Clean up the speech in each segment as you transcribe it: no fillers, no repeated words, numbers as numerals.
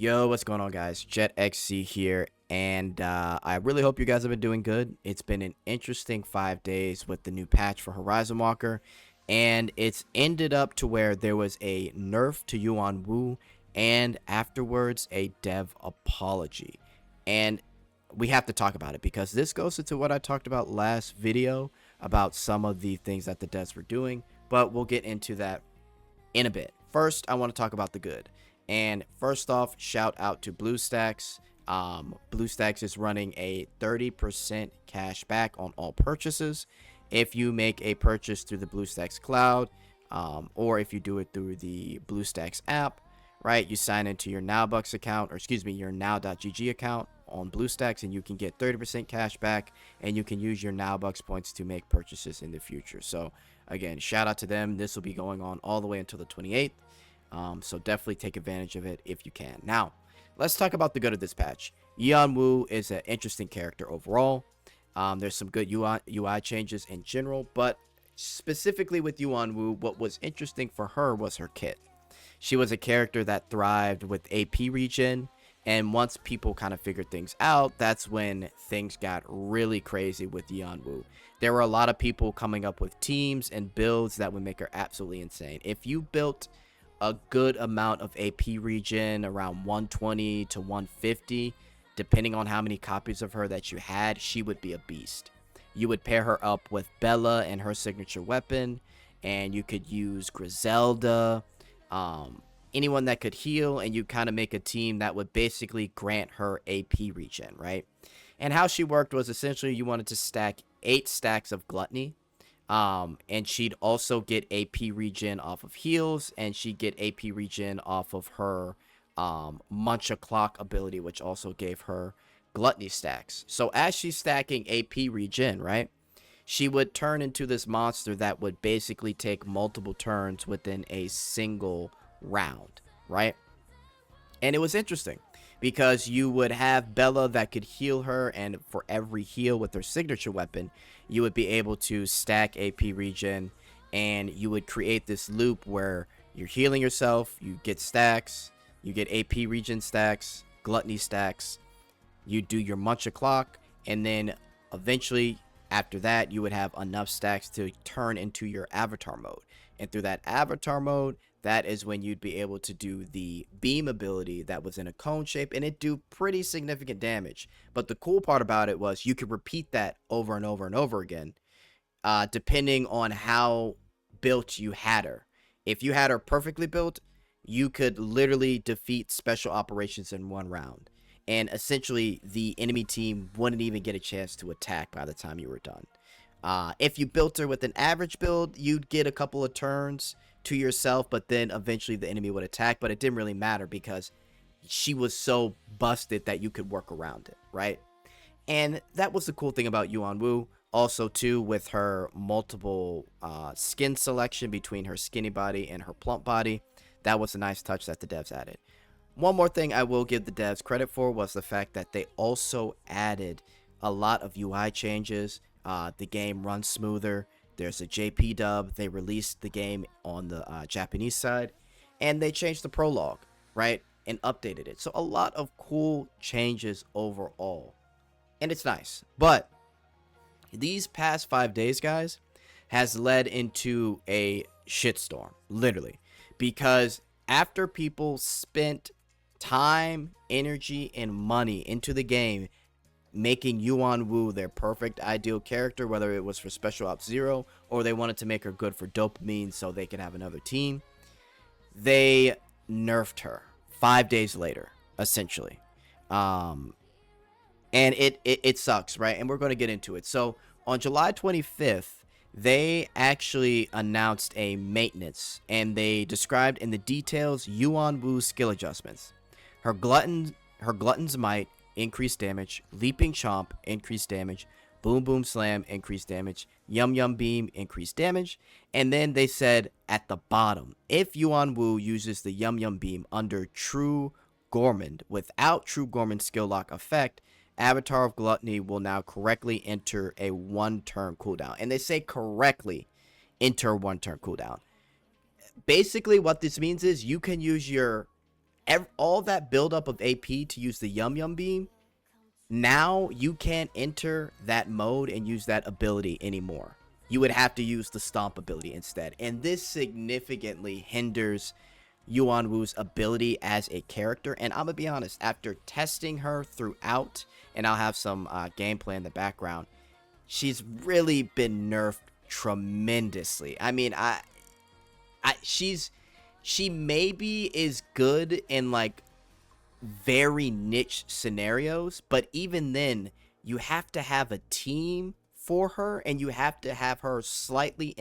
Yo, what's going on, guys? Jetxc here, and I really hope you guys have been doing good. It's been an interesting 5 days with the new patch for Horizon Walker, and it's ended up to where there was a nerf to Yuan Woo, and afterwards a dev apology. And we have to talk about it because this goes into what I talked about last video about some of the things that the devs were doing, but we'll get into that in a bit. First, I want to talk about the good. And first off, shout out to BlueStacks. BlueStacks is running a 30% cash back on all purchases. If you make a purchase through the BlueStacks cloud, or if you do it through the BlueStacks app, right? You sign into your NowBucks account, or excuse me, your now.gg account on BlueStacks, and you can get 30% cash back, and you can use your NowBucks points to make purchases in the future. So again, shout out to them. This will be going on all the way until the 28th. So definitely take advantage of it if you can. Now, let's talk about the good of this patch. Yeonwoo is an interesting character overall. There's some good UI changes in general, but specifically with Yeonwoo, what was interesting for her was her kit. She was a character that thrived with AP regen, and once people kind of figured things out, that's when things got really crazy with Yeonwoo. There were a lot of people coming up with teams and builds that would make her absolutely insane. If you built a good amount of AP regen, around 120 to 150, depending on how many copies of her that you had, she would be a beast. You would pair her up with Bella and her signature weapon, and you could use Griselda, anyone that could heal, and you kind of make a team that would basically grant her AP regen, right? And how she worked was essentially you wanted to stack 8 stacks of gluttony, and she'd also get AP regen off of heals, and she'd get AP regen off of her munch a clock ability, which also gave her gluttony stacks. So as she's stacking AP regen, right, she would turn into this monster that would basically take multiple turns within a single round, right? And it was interesting because you would have Bella that could heal her, and for every heal with her signature weapon, you would be able to stack AP regen, and you would create this loop where you're healing yourself, you get stacks, you get AP regen stacks, gluttony stacks, you do your munch a clock, and then eventually after that you would have enough stacks to turn into your avatar mode. And through that avatar mode, that is when you'd be able to do the beam ability that was in a cone shape, and it do pretty significant damage. But the cool part about it was you could repeat that over and over and over again, depending on how built you had her. If you had her perfectly built, you could literally defeat special operations in one round, and essentially the enemy team wouldn't even get a chance to attack by the time you were done. If you built her with an average build, you'd get a couple of turns to yourself, but then eventually the enemy would attack. But it didn't really matter because she was so busted that you could work around it, right? And that was the cool thing about Yeonwoo. Also too, with her multiple skin selection between her skinny body and her plump body, that was a nice touch that the devs added. One more thing I will give the devs credit for was the fact that they also added a lot of UI changes. The game runs smoother. There's a JP dub. They released the game on the Japanese side, and they changed the prologue, right, and updated it. So a lot of cool changes overall, and it's nice. But these past 5 days, guys, has led into a shitstorm, literally, because after people spent time, energy, and money into the game making Yuan Woo their perfect ideal character, whether it was for Special Ops Zero or they wanted to make her good for dopamine so they could have another team, they nerfed her 5 days later, essentially. And it sucks, right? And we're going to get into it. So on July 25th, they actually announced a maintenance, and they described in the details Yuan Woo's skill adjustments. Her glutton's might, increased damage, leaping chomp, increased damage, boom boom slam, increased damage, yum yum beam, increased damage. And then they said at the bottom, if Yuan Woo uses the yum yum beam under true gourmand without true gourmand skill lock effect, Avatar of Gluttony will now correctly enter a 1-turn cooldown. And they say correctly enter 1-turn cooldown. Basically what this means is you can use your all that buildup of AP to use the Yum Yum Beam, now you can't enter that mode and use that ability anymore. You would have to use the Stomp ability instead. And this significantly hinders Yuan Woo's ability as a character. And I'm going to be honest, after testing her throughout, and I'll have some gameplay in the background, she's really been nerfed tremendously. I mean, she maybe is good in like very niche scenarios, but even then you have to have a team for her, and you have to have her slightly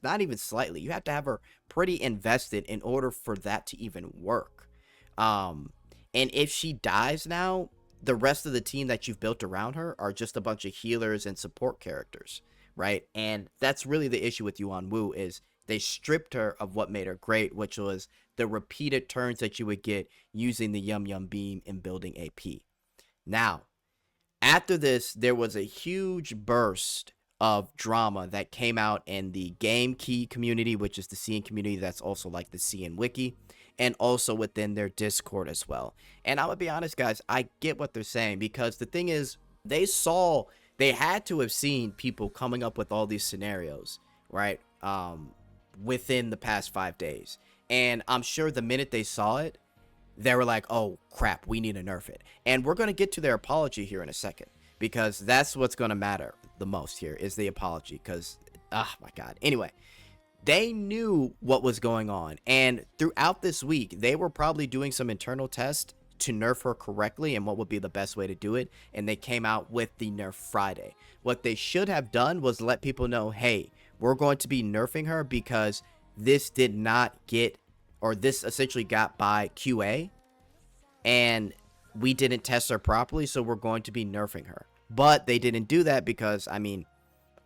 not even slightly, you have to have her pretty invested in order for that to even work. And if she dies now, the rest of the team that you've built around her are just a bunch of healers and support characters, right? And that's really the issue with Yuan Woo, is they stripped her of what made her great, which was the repeated turns that you would get using the Yum Yum Beam and building AP. Now, after this, there was a huge burst of drama that came out in the Game Key community, which is the CN community that's also like the CN Wiki, and also within their Discord as well. And I'm gonna be honest, guys, I get what they're saying, because the thing is, they had to have seen people coming up with all these scenarios, right? Within the past 5 days. And I'm sure the minute they saw it, they were like, oh crap, we need to nerf it. And we're going to get to their apology here in a second, because that's what's going to matter the most here, is the apology. Because, oh my god. Anyway, they knew what was going on. And throughout this week, they were probably doing some internal tests to nerf her correctly and what would be the best way to do it. And they came out with the Nerf Friday. What they should have done was let people know, hey, we're going to be nerfing her because this did not get, or this essentially got by QA, and we didn't test her properly, so we're going to be nerfing her. But they didn't do that because, I mean,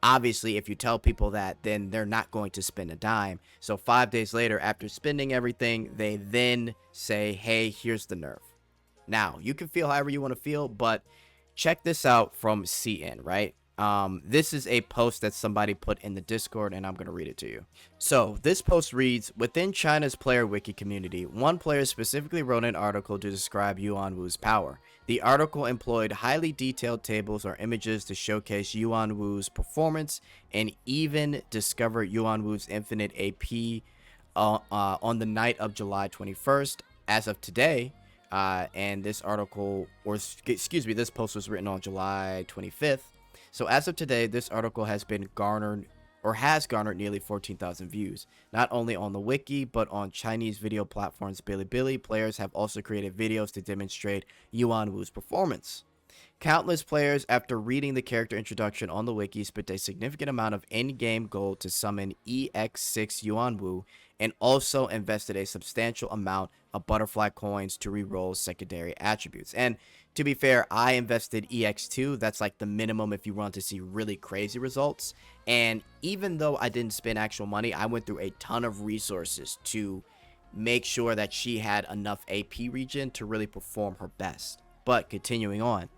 obviously if you tell people that, then they're not going to spend a dime. So 5 days later, after spending everything, they then say, hey, here's the nerf. Now, you can feel however you want to feel, but check this out from CN, right? This is a post that somebody put in the Discord, and I'm going to read it to you. So this post reads, within China's player wiki community, one player specifically wrote an article to describe Yuan Woo's power. The article employed highly detailed tables or images to showcase Yuan Woo's performance and even discover Yuan Woo's infinite AP on the night of July 21st. As of today, and this article, or excuse me, this post was written on July 25th. So as of today, this article has garnered nearly 14,000 views. Not only on the wiki, but on Chinese video platforms Bilibili, players have also created videos to demonstrate Yuan Woo's performance. Countless players, after reading the character introduction on the wiki, spent a significant amount of in-game gold to summon EX6 Yuan Woo, and also invested a substantial amount of butterfly coins to reroll secondary attributes. And to be fair, I invested EX2. That's like the minimum if you want to see really crazy results. And even though I didn't spend actual money, I went through a ton of resources to make sure that she had enough AP regen to really perform her best. But continuing on.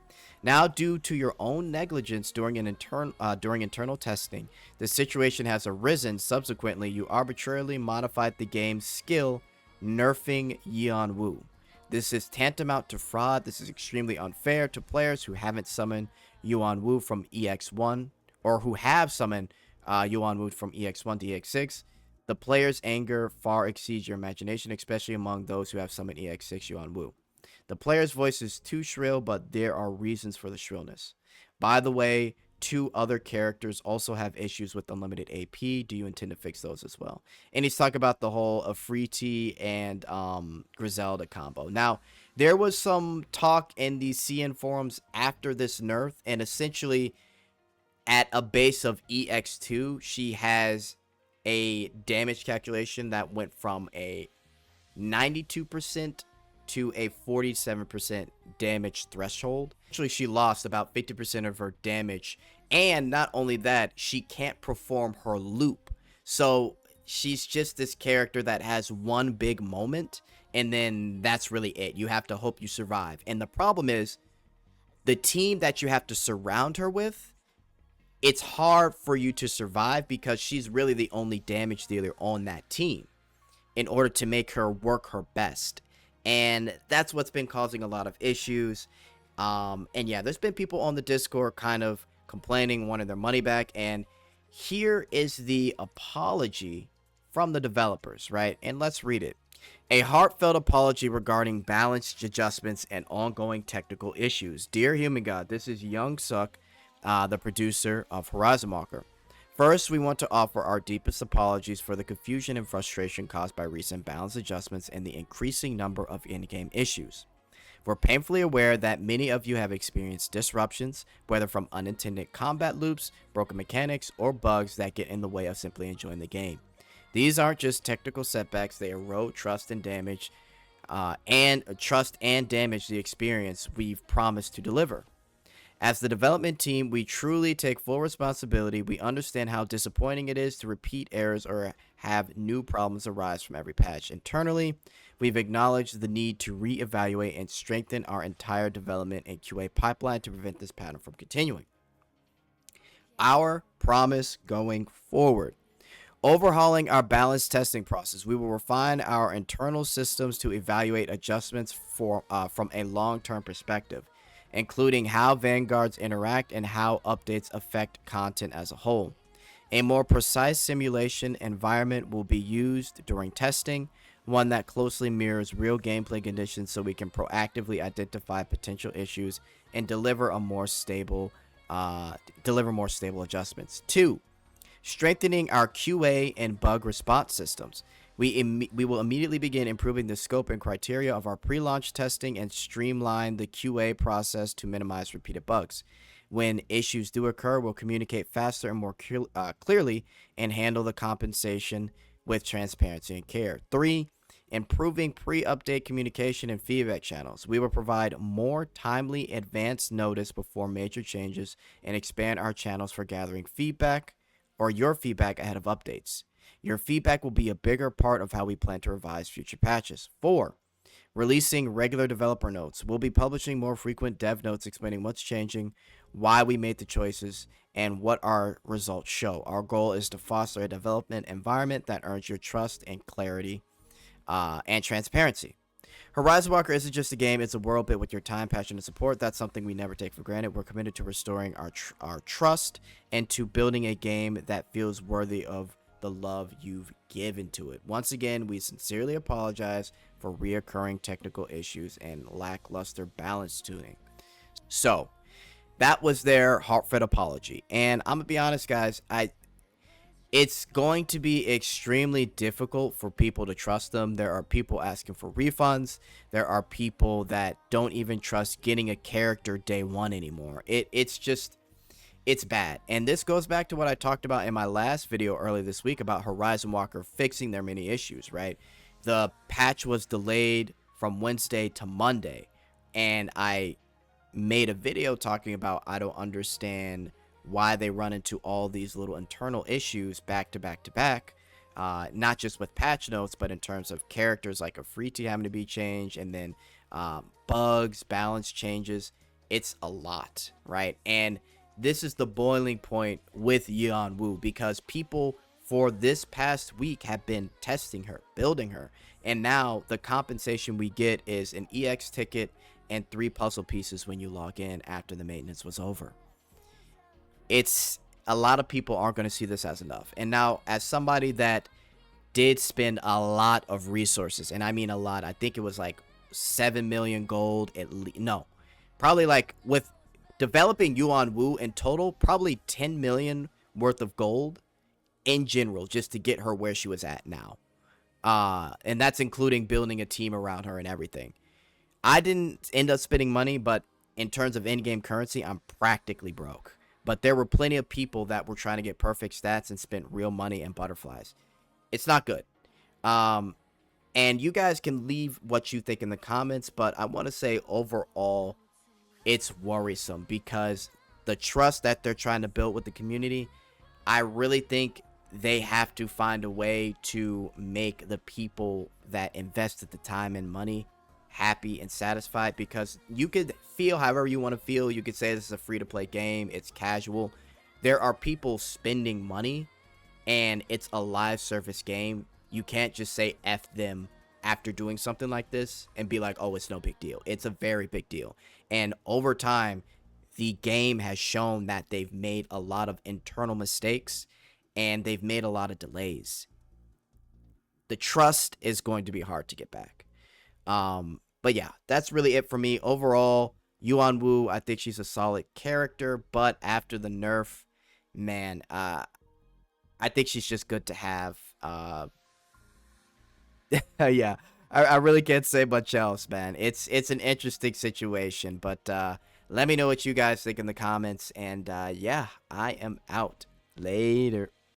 Now, due to your own negligence during internal testing, the situation has arisen. Subsequently, you arbitrarily modified the game's skill, nerfing Yuan Woo. This is tantamount to fraud. This is extremely unfair to players who haven't summoned Yuan Woo from EX1, or who have summoned Yuan Woo from EX1 to EX6. The player's anger far exceeds your imagination, especially among those who have summoned EX6 Yuan Woo. The player's voice is too shrill, but there are reasons for the shrillness. By the way, 2 other characters also have issues with unlimited AP. Do you intend to fix those as well? And he's talking about the whole Afriti and Griselda combo. Now, there was some talk in the CN forums after this nerf, and essentially at a base of EX2, she has a damage calculation that went from a 92% to a 47% damage threshold. Actually, she lost about 50% of her damage, and not only that, she can't perform her loop. So she's just this character that has one big moment, and then that's really it. You have to hope you survive. And the problem is, the team that you have to surround her with, it's hard for you to survive because she's really the only damage dealer on that team in order to make her work her best. And that's what's been causing a lot of issues. And yeah, there's been people on the Discord kind of complaining, wanting their money back. And here is the apology from the developers, right? And let's read it. A heartfelt apology regarding balanced adjustments and ongoing technical issues. Dear Human God, this is Yeonwoo, the producer of Horizon Walker. First, we want to offer our deepest apologies for the confusion and frustration caused by recent balance adjustments and the increasing number of in-game issues. We're painfully aware that many of you have experienced disruptions, whether from unintended combat loops, broken mechanics, or bugs that get in the way of simply enjoying the game. These aren't just technical setbacks, they erode trust and damage the experience we've promised to deliver. As the development team, we truly take full responsibility. We understand how disappointing it is to repeat errors or have new problems arise from every patch. Internally, we've acknowledged the need to reevaluate and strengthen our entire development and QA pipeline to prevent this pattern from continuing. Our promise going forward. Overhauling our balanced testing process, we will refine our internal systems to evaluate adjustments from a long-term perspective, including how vanguards interact and how updates affect content as a whole. A more precise simulation environment will be used during testing, one that closely mirrors real gameplay conditions so we can proactively identify potential issues and deliver more stable adjustments. 2. Strengthening our QA and bug response systems. We will immediately begin improving the scope and criteria of our pre-launch testing and streamline the QA process to minimize repeated bugs. When issues do occur, we'll communicate faster and more clearly and handle the compensation with transparency and care. 3. Improving pre-update communication and feedback channels. We will provide more timely advance notice before major changes and expand our channels for gathering feedback or your feedback ahead of updates. Your feedback will be a bigger part of how we plan to revise future patches. 4. Releasing regular developer notes. We'll be publishing more frequent dev notes explaining what's changing, why we made the choices, and what our results show. Our goal is to foster a development environment that earns your trust and clarity and transparency. Horizon Walker isn't just a game, it's a world built with your time, passion, and support. That's something we never take for granted. We're committed to restoring our trust and to building a game that feels worthy of the love you've given to it. Once again, we sincerely apologize for reoccurring technical issues and lackluster balance tuning. So, that was their heartfelt apology. And I'm going to be honest, guys, it's going to be extremely difficult for people to trust them. There are people asking for refunds. There are people that don't even trust getting a character day one anymore. It's bad. And this goes back to what I talked about in my last video earlier this week about Horizon Walker fixing their many issues, right? The patch was delayed from Wednesday to Monday. And I made a video talking about I don't understand why they run into all these little internal issues back to back to back, not just with patch notes, but in terms of characters like a free T having to be changed, and then bugs, balance changes. It's a lot, right? And this is the boiling point with Yuan Woo, because people for this past week have been testing her, building her, and now the compensation we get is an EX ticket and 3 puzzle pieces when you log in after the maintenance was over. It's a lot of people aren't going to see this as enough. And now, as somebody that did spend a lot of resources, and I mean a lot, I think it was like 7 million gold at least. No, probably like with developing Yuan Woo in total, probably 10 million worth of gold in general just to get her where she was at now. And that's including building a team around her and everything. I didn't end up spending money, but in terms of in-game currency, I'm practically broke. But there were plenty of people that were trying to get perfect stats and spent real money and butterflies. It's not good. And you guys can leave what you think in the comments, but I want to say overall, it's worrisome because the trust that they're trying to build with the community, I really think they have to find a way to make the people that invested the time and money happy and satisfied, because you could feel however you want to feel. You could say this is a free-to-play game, it's casual. There are people spending money and it's a live service game. You can't just say F them after doing something like this and be like, oh, it's no big deal. It's a very big deal. And over time, the game has shown that they've made a lot of internal mistakes and they've made a lot of delays. The trust is going to be hard to get back. But yeah, that's really it for me. Overall, Yuan Woo, I think she's a solid character, but after the nerf, man, I think she's just good to have. Yeah, I really can't say much else, man. It's an interesting situation, but let me know what you guys think in the comments, and yeah, I am out. Later.